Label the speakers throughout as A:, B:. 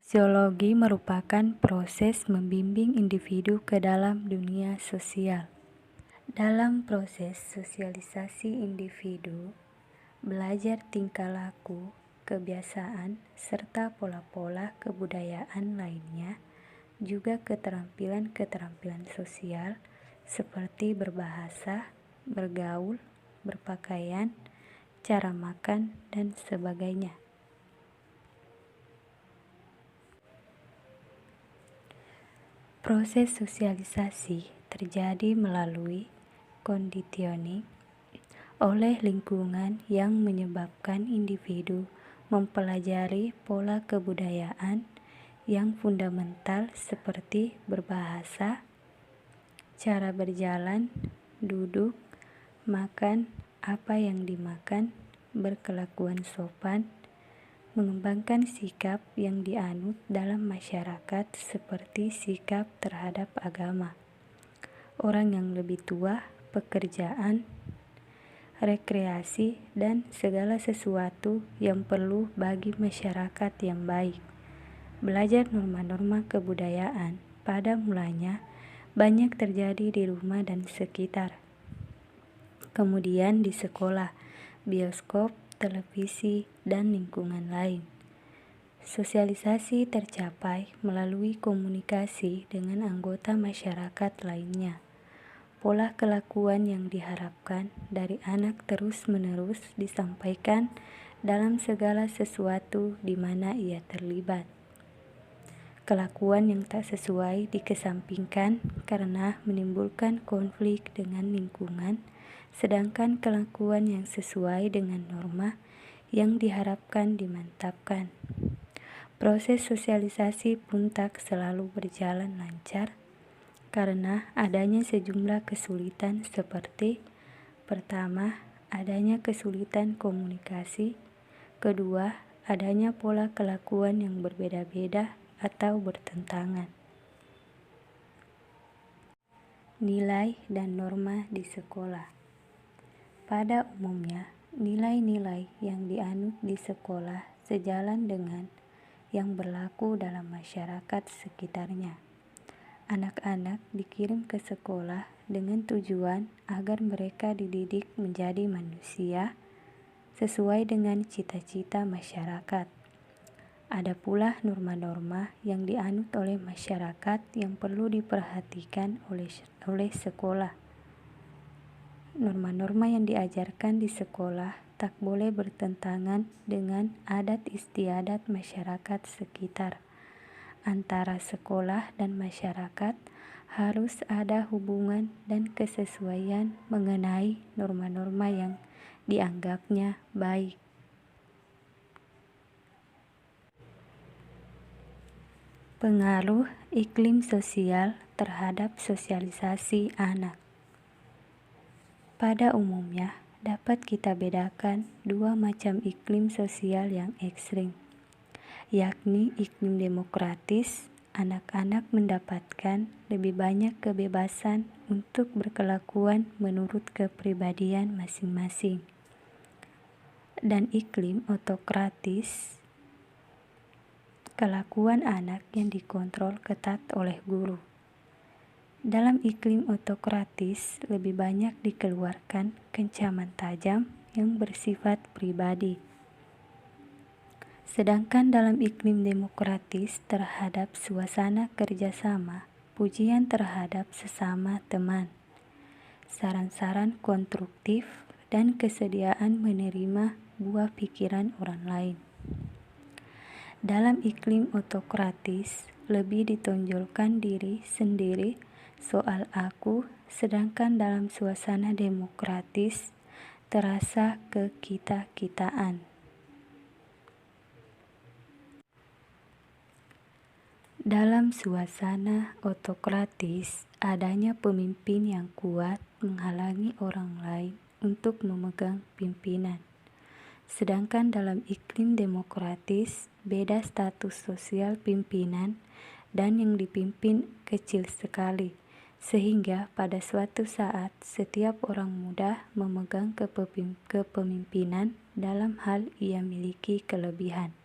A: Sosiologi merupakan proses membimbing individu ke dalam dunia sosial. Dalam proses sosialisasi individu, belajar tingkah laku, kebiasaan, serta pola-pola kebudayaan lainnya, juga keterampilan-keterampilan sosial seperti berbahasa, bergaul, berpakaian, cara makan, dan sebagainya. Proses sosialisasi terjadi melalui conditioning oleh lingkungan yang menyebabkan individu mempelajari pola kebudayaan yang fundamental seperti berbahasa, cara berjalan, duduk, makan, apa yang dimakan, berkelakuan sopan, mengembangkan sikap yang dianut dalam masyarakat seperti sikap terhadap agama, orang yang lebih tua, pekerjaan, rekreasi, dan segala sesuatu yang perlu bagi masyarakat yang baik. Belajar norma-norma kebudayaan pada mulanya banyak terjadi di rumah dan sekitar. Kemudian di sekolah, bioskop, televisi, dan lingkungan lain. Sosialisasi tercapai melalui komunikasi dengan anggota masyarakat lainnya. Pola kelakuan yang diharapkan dari anak terus-menerus disampaikan dalam segala sesuatu di mana ia terlibat. Kelakuan yang tak sesuai dikesampingkan karena menimbulkan konflik dengan lingkungan, sedangkan kelakuan yang sesuai dengan norma yang diharapkan dimantapkan. Proses sosialisasi pun tak selalu berjalan lancar karena adanya sejumlah kesulitan seperti: pertama, adanya kesulitan komunikasi; kedua, adanya pola kelakuan yang berbeda-beda atau bertentangan. Nilai dan norma di sekolah. Pada umumnya, nilai-nilai yang dianut di sekolah sejalan dengan yang berlaku dalam masyarakat sekitarnya. Anak-anak dikirim ke sekolah dengan tujuan agar mereka dididik menjadi manusia sesuai dengan cita-cita masyarakat. Ada pula norma-norma yang dianut oleh masyarakat yang perlu diperhatikan oleh sekolah. Norma-norma yang diajarkan di sekolah tak boleh bertentangan dengan adat istiadat masyarakat sekitar. Antara sekolah dan masyarakat harus ada hubungan dan kesesuaian mengenai norma-norma yang dianggapnya baik. Pengaruh iklim sosial terhadap sosialisasi anak. Pada umumnya, dapat kita bedakan dua macam iklim sosial yang ekstrim, yakni iklim demokratis. Anak-anak mendapatkan lebih banyak kebebasan untuk berkelakuan menurut kepribadian masing-masing. Dan iklim otokratis, kelakuan anak yang dikontrol ketat oleh guru. Dalam iklim otokratis lebih banyak dikeluarkan kencaman tajam yang bersifat pribadi. Sedangkan dalam iklim demokratis terhadap suasana kerjasama, pujian terhadap sesama teman, saran-saran konstruktif, dan kesediaan menerima buah pikiran orang lain. Dalam iklim otokratis lebih ditonjolkan diri sendiri, soal aku, sedangkan dalam suasana demokratis terasa kekita-kitaan. Dalam suasana otokratis, adanya pemimpin yang kuat menghalangi orang lain untuk memegang pimpinan. Sedangkan dalam iklim demokratis, beda status sosial pimpinan dan yang dipimpin kecil sekali, sehingga pada suatu saat setiap orang mudah memegang kepemimpinan dalam hal ia miliki kelebihan.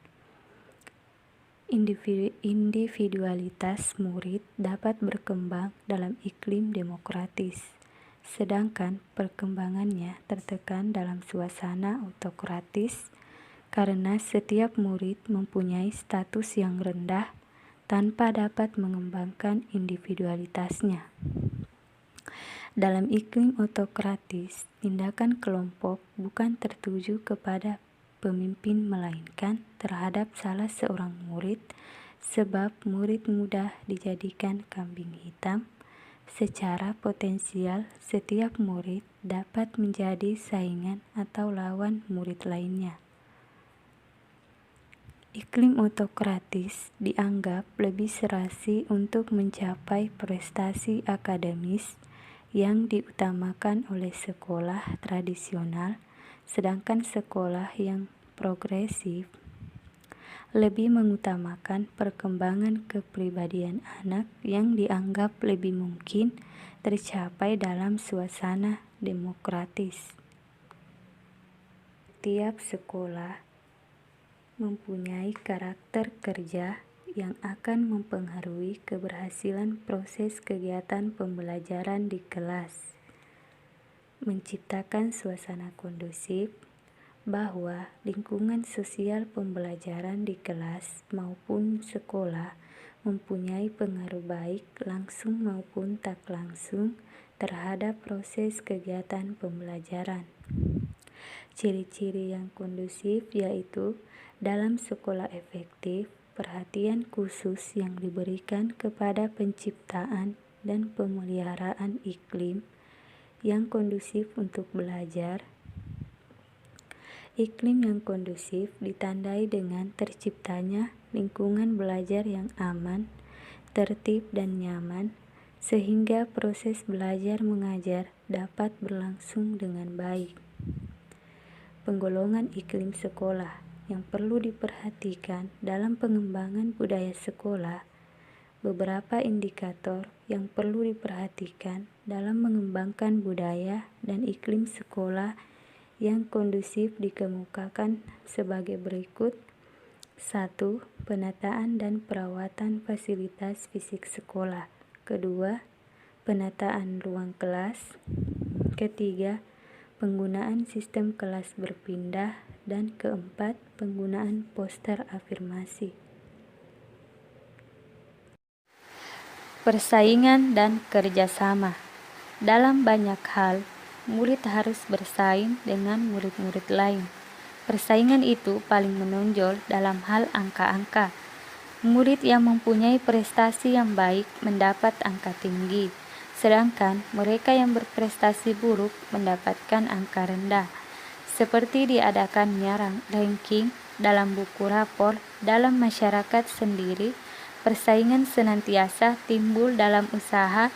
A: Individualitas murid dapat berkembang dalam iklim demokratis, sedangkan perkembangannya tertekan dalam suasana autokratis karena setiap murid mempunyai status yang rendah tanpa dapat mengembangkan individualitasnya. Dalam iklim autokratis, tindakan kelompok bukan tertuju kepada pemimpin melainkan terhadap salah seorang murid, sebab murid mudah dijadikan kambing hitam. Secara potensial, setiap murid dapat menjadi saingan atau lawan murid lainnya. Iklim autokratis dianggap lebih serasi untuk mencapai prestasi akademis yang diutamakan oleh sekolah tradisional, sedangkan sekolah yang progresif lebih mengutamakan perkembangan kepribadian anak yang dianggap lebih mungkin tercapai dalam suasana demokratis. Tiap sekolah mempunyai karakter kerja yang akan mempengaruhi keberhasilan proses kegiatan pembelajaran di kelas. Menciptakan suasana kondusif bahwa lingkungan sosial pembelajaran di kelas maupun sekolah mempunyai pengaruh baik langsung maupun tak langsung terhadap proses kegiatan pembelajaran. Ciri-ciri yang kondusif yaitu dalam sekolah efektif, perhatian khusus yang diberikan kepada penciptaan dan pemeliharaan iklim yang kondusif untuk belajar. Iklim yang kondusif ditandai dengan terciptanya lingkungan belajar yang aman, tertib dan nyaman, sehingga proses belajar mengajar dapat berlangsung dengan baik. Penggolongan iklim sekolah yang perlu diperhatikan dalam pengembangan budaya sekolah. Beberapa indikator yang perlu diperhatikan dalam mengembangkan budaya dan iklim sekolah yang kondusif dikemukakan sebagai berikut. 1. Penataan dan perawatan fasilitas fisik sekolah. 2. Penataan ruang kelas. 3. Penggunaan sistem kelas berpindah, dan 4. Penggunaan poster afirmasi. Persaingan dan kerjasama. Dalam banyak hal, murid harus bersaing dengan murid-murid lain. Persaingan itu paling menonjol dalam hal angka-angka. Murid yang mempunyai prestasi yang baik mendapat angka tinggi, sedangkan mereka yang berprestasi buruk mendapatkan angka rendah. Seperti diadakannya ranking dalam buku rapor, dalam masyarakat sendiri, persaingan senantiasa timbul dalam usaha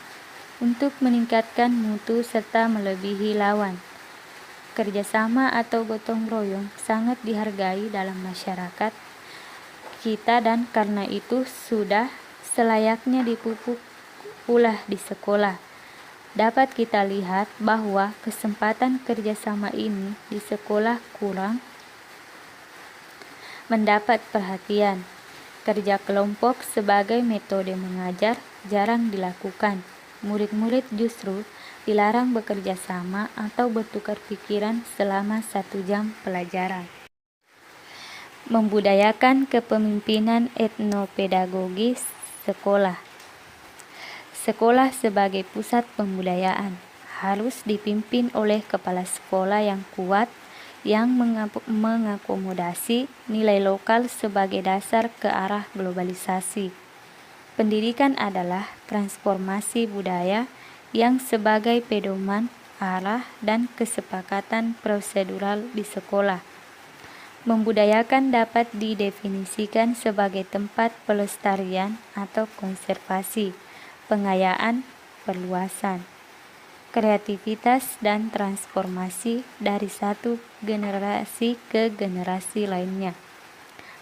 A: untuk meningkatkan mutu serta melebihi lawan. Kerjasama atau gotong royong sangat dihargai dalam masyarakat kita dan karena itu sudah selayaknya dipupuk pula di sekolah. Dapat kita lihat bahwa kesempatan kerjasama ini di sekolah kurang mendapat perhatian. Kerja kelompok sebagai metode mengajar jarang dilakukan. Murid-murid justru dilarang bekerja sama atau bertukar pikiran selama 1 jam pelajaran. Membudayakan kepemimpinan etnopedagogis sekolah. Sekolah sebagai pusat pembudayaan harus dipimpin oleh kepala sekolah yang kuat yang mengakomodasi nilai lokal sebagai dasar ke arah globalisasi. Pendidikan adalah transformasi budaya yang sebagai pedoman, arah, dan kesepakatan prosedural di sekolah. Membudayakan dapat didefinisikan sebagai tempat pelestarian atau konservasi, pengayaan, perluasan, kreativitas, dan transformasi dari satu generasi ke generasi lainnya.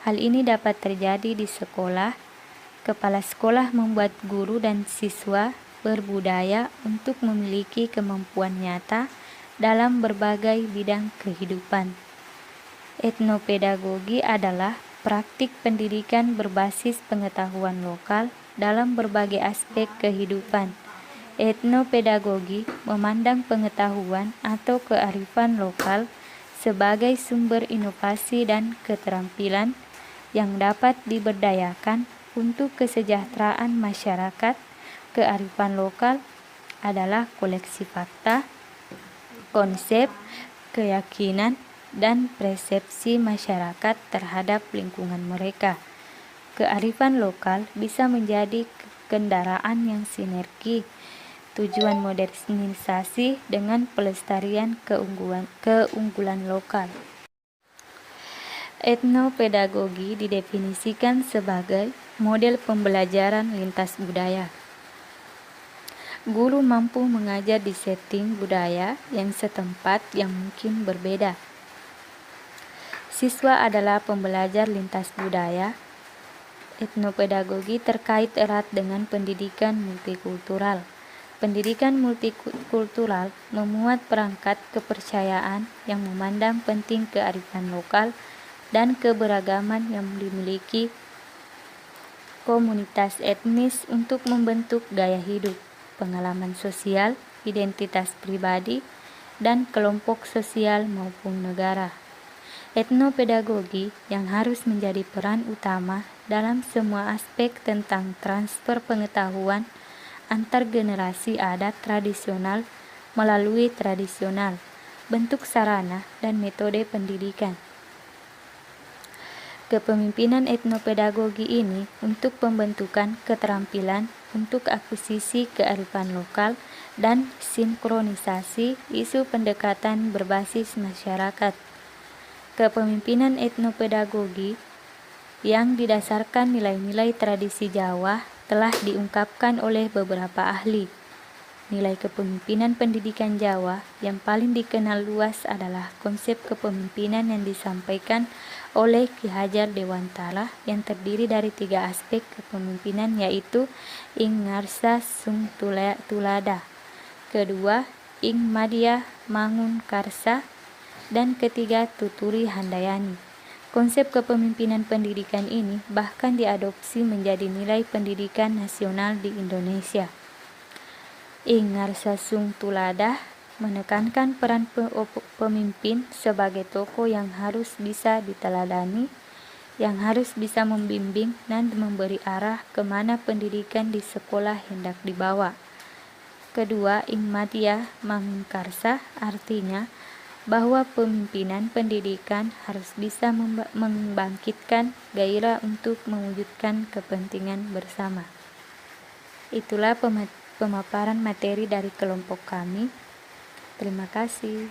A: Hal ini dapat terjadi di sekolah. Kepala sekolah membuat guru dan siswa berbudaya untuk memiliki kemampuan nyata dalam berbagai bidang kehidupan. Etnopedagogi adalah praktik pendidikan berbasis pengetahuan lokal dalam berbagai aspek kehidupan. Etnopedagogi memandang pengetahuan atau kearifan lokal sebagai sumber inovasi dan keterampilan yang dapat diberdayakan untuk kesejahteraan masyarakat. Kearifan lokal adalah koleksi fakta, konsep, keyakinan, dan persepsi masyarakat terhadap lingkungan mereka. Kearifan lokal bisa menjadi kendaraan yang sinergi, tujuan modernisasi dengan pelestarian keunggulan lokal. Etnopedagogi didefinisikan sebagai model pembelajaran lintas budaya. Guru mampu mengajar di setting budaya yang setempat yang mungkin berbeda. Siswa adalah pembelajar lintas budaya. Etnopedagogi terkait erat dengan pendidikan multikultural. Pendidikan multikultural memuat perangkat kepercayaan yang memandang penting kearifan lokal dan keberagaman yang dimiliki komunitas etnis untuk membentuk gaya hidup, pengalaman sosial, identitas pribadi, dan kelompok sosial maupun negara. Etnopedagogi yang harus menjadi peran utama dalam semua aspek tentang transfer pengetahuan antar generasi adat tradisional melalui tradisional, bentuk sarana, dan metode pendidikan. Kepemimpinan etnopedagogi ini untuk pembentukan keterampilan untuk akuisisi kearifan lokal dan sinkronisasi isu pendekatan berbasis masyarakat. Kepemimpinan etnopedagogi yang didasarkan nilai-nilai tradisi Jawa telah diungkapkan oleh beberapa ahli. Nilai kepemimpinan pendidikan Jawa yang paling dikenal luas adalah konsep kepemimpinan yang disampaikan oleh Ki Hajar Dewantara yang terdiri dari 3 aspek kepemimpinan, yaitu Ing Ngarsa Sung Tulada, kedua Ing Madya Mangun Karsa, dan ketiga Tuturi Handayani. Konsep kepemimpinan pendidikan ini bahkan diadopsi menjadi nilai pendidikan nasional di Indonesia. Ing Ngarsa Sung Tulada menekankan peran pemimpin sebagai tokoh yang harus bisa diteladani, yang harus bisa membimbing dan memberi arah kemana pendidikan di sekolah hendak dibawa. Kedua, Ing Madya Mangun Karsa artinya bahwa pemimpinan pendidikan harus bisa membangkitkan gairah untuk mewujudkan kepentingan bersama. Itulah pemaparan materi dari kelompok kami. Terima kasih.